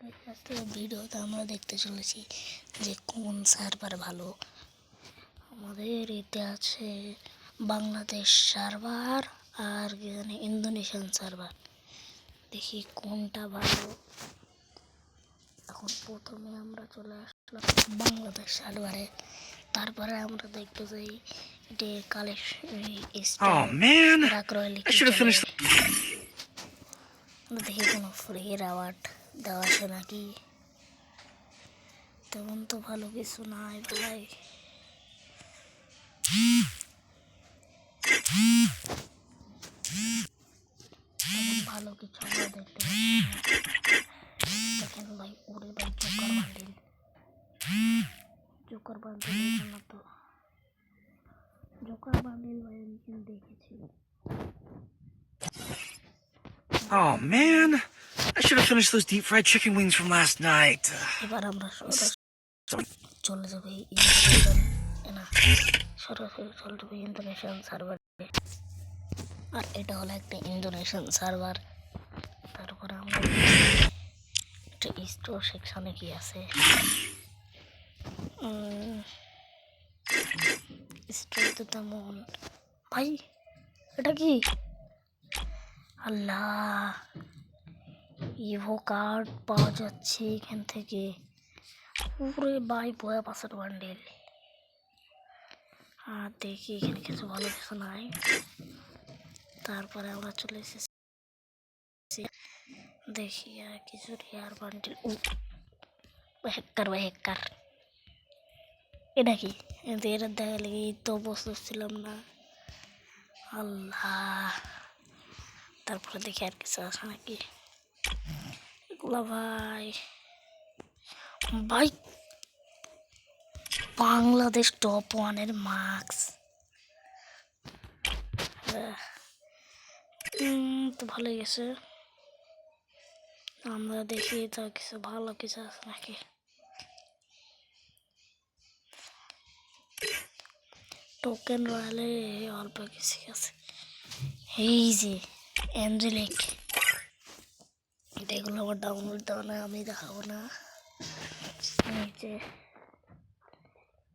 আজকের ভিডিওতে আমরা দেখতে চলেছি যে কোন সার্ভার ভালো। আমাদের এতে আছে বাংলাদেশ সার্ভার আর ইন্দোনেশিয়ান সার্ভার। দেখি কোনটা ভালো। এখন প্রথমে আমরা চলে আসলাম বাংলাদেশ সার্ভারে, তারপরে আমরা দেখবো যে এটা দেখি কোনো ফ্রি অ্যাওয়ার্ড দেওয়া আছে নাকি। তেমন তো ভালো কিছু নাই ভাই। তেমন ভালো কিছু আমরা দেখতে পাচ্ছি না। দেখেন ভাই, ওরে ভাই জোকার বান্ডিল না তো জোকার বান্ডিল ভাই আমি কিন্তু দেখেছি। Oh man, I should have finished those deep fried chicken wings from last night. এবার আমরা চলে যাবো ইন্দোনেশিয়ান সার্ভারে। আর এটা হলো একটা ইন্দোনেশিয়ান সার্ভার। তারপরে আমরা একটা স্টোর সেকশনে কি আছে, স্টোর তো তেমন ভাই। এটা কি আল্লাহ, ইভো কার্ড পাওয়া যাচ্ছে এখান থেকে। পুরো বাই বয়া পাসের বান্ডেল। আর দেখি এখানে কিছু ভালো কিছু নাই। তারপরে আমরা চলে এসেছি দেখি আর কিছু রেয়ার বান্ডেল। ও হ্যাকার ভাই, হ্যাকার। এটা কি? এটা দেখা লেগে তো প্রস্তুত ছিলাম না। আল্লাহ, তারপরে দেখি আর কিছু আছে নাকি। এগুলা ভাই ভাই বাংলাদেশ টপ 1-এর মার্কস তো ভালোই গেছে। আমরা দেখি তো কিছু ভালো কিছু আছে নাকি। টোকেন রয়্যালে অল্প কিছু আছে। এই যে অ্যাঞ্জেলিক, এগুলো আবার ডাউনলোড দেওয়া না, আমি দেখাবো না। এই যে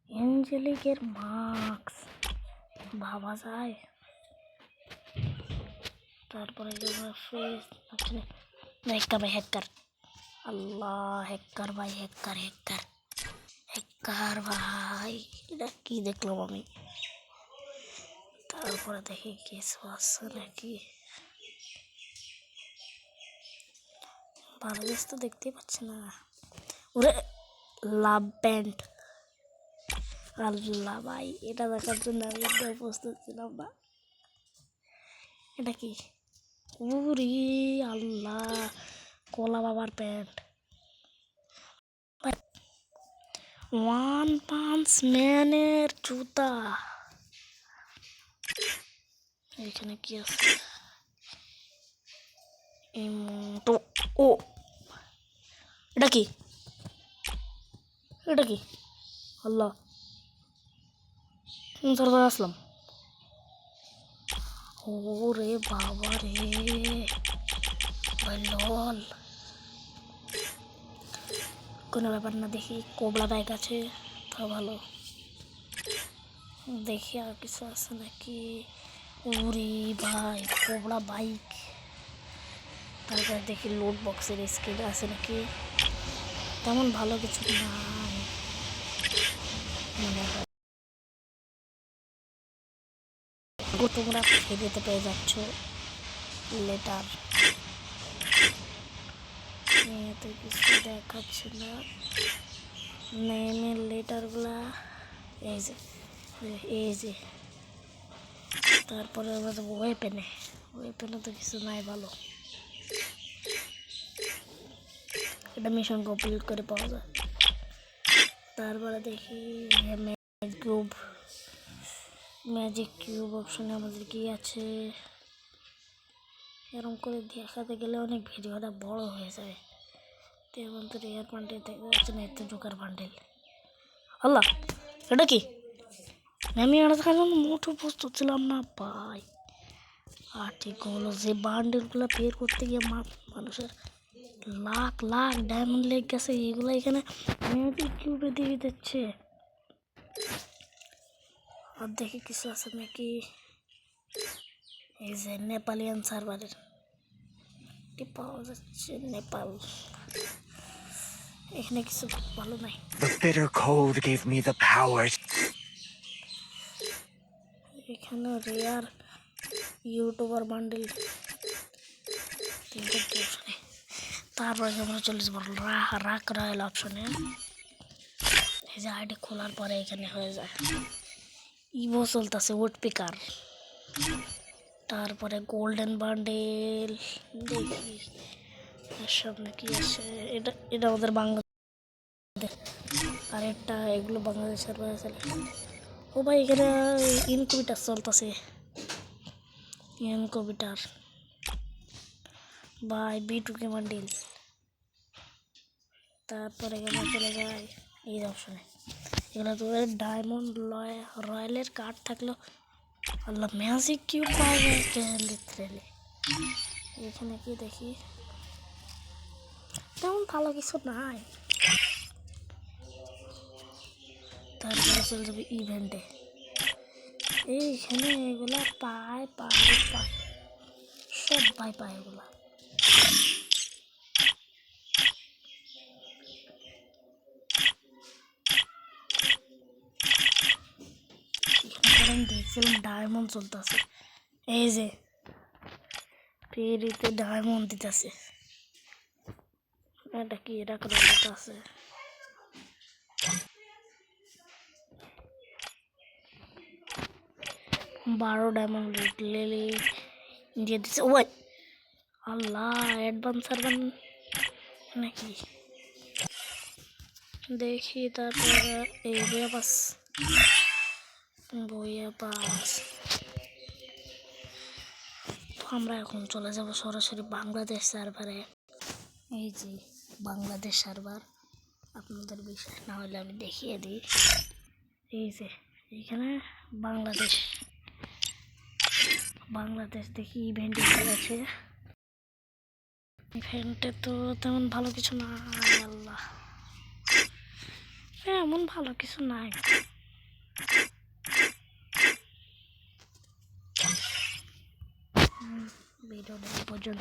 অ্যাঞ্জেলিকের মার্কস ভাবা যায়। তারপরে হ্যাকার ভাই, হ্যাকার। আল্লাহ, হ্যাকার ভাই, হ্যাকার হ্যাকার হ্যাকার ভাই। এটা কি দেখলাম আমি। তারপরে দেখি কিছু আছে নাকি। ভালো কিছু তো দেখতেই পাচ্ছি না। ওরে লাভ ব্যান্ড। আল্লাহ ভাই, এটা দেখার জন্য আমি প্রস্তুত ছিলাম না। এটা কি? ওরে আল্লাহ, কলা বাবার প্যান্ট। ওয়ান পাঞ্চ ম্যানের জুতা। এখানে কি আছে? ও এটা কি? এটা কি? আল্লাহ, সার্ভার আসলাম। ওরে বাবা রে ভাই, লল। কোনো ব্যাপার না, দেখি কোবলা বাইক আছে তা ভালো। দেখি আর কিছু আছে নাকি। ওরে ভাই কোবলা বাইক। তারপর দেখি লোড বক্সের স্কিল আছে নাকি। তেমন ভালো কিছু নাই মনে হয়। তোমরা ফেরিতে পেয়ে যাচ্ছ লেটার। এতে কিছু দেখাচ্ছে না। নেমের লেটারগুলা এই যে, এই যে। তারপরে ওয়েপেনে তো কিছু নাই ভালো। এটা মিশন কমপ্লিট করে পাওয়া যায়। তারপরে দেখি ম্যাজিক কিউব অপশনে আমাদের কি আছে। এরকম করে দেখাতে গেলে অনেক ভিডিওটা বড় হয়ে যাবে। তেমন তো রেয়ার বান্ডেল দেখা যাচ্ছে না, এতে জোকার বান্ডেল। আল্লাহ, এটা কি? আমি এটা দেখার জন্য মোটো প্রস্তুত ছিলাম না ভাই। আর ঠিক হলো যে বান্ডেলগুলো বের করতে গিয়ে মানুষের লাখ লাখ ডায়মন্ড লেগ গেছে, এগুলো এখানে ম্যাজিক কিউবে দিয়ে দিচ্ছে। আর দেখি কিছু আছে নাকি। এই যে নেপালিয়ান সার্ভারের কি পাওয়া যাচ্ছে, নেপাল। এখানে কিছু ভালো নাই। The bitter cold gave me the power. এখানে রেয়ার ইউটিউবার বান্ডেল 3টি অপশনে। তারপরে আমরা চলে যাবো রাক রয়্যাল অপশনে। এই যে আইডি খোলার পরে এখানে হয়ে যায় ইভো চলতেছে, উড পিকার। তারপরে গোল্ডেন বান্ডেল দেখি এর সামনে কি আছে। এটা এটা আমাদের বাংলাদেশ, আর একটা এগুলো বাংলাদেশের বাইরে। ও ভাই এখানে ইনকুবিটার চলতেছে, ইনকুবিটার বাই B2K বান্ডেল। তারপরে এখানে চলে যায় এই অপশনে। এগুলো তো ডায়মন্ড রয়্যালের কার্ড থাকলেও আল্লাহ ম্যাজিক কিউব পাওয়া যায় লিটারেলি। এখানে কি দেখি, তেমন ভালো কিছু নাই। তারপরে চলে যাবে ইভেন্টে। এইখানে এগুলা পায় পায় পায়, সবাই পায় এগুলা। দেখছিলাম ডায়মন্ড চলতেছে, এই যে ফেরিতে ডায়মন্ড দিতেছে। এটা কি, এটা করে আছে 12 ডায়মন্ড লেলি দিয়ে দিচ্ছে। ওই আল্লাহ, অ্যাডভান্স সার্ভার নাকি দেখি। তারপর এই বইয়া পাস। আমরা এখন চলে যাব সরাসরি বাংলাদেশ সার্ভারে। এই যে বাংলাদেশ সার্ভার, আপনাদের বিষয় না হলে আমি দেখিয়ে দিই। এই যে এখানে বাংলাদেশ দেখি ইভেন্ট আছে। ইভেন্টে তো তেমন ভালো কিছু না, আল্লাহ এমন ভালো কিছু নাই। ভিডিওটা পর্যন্ত।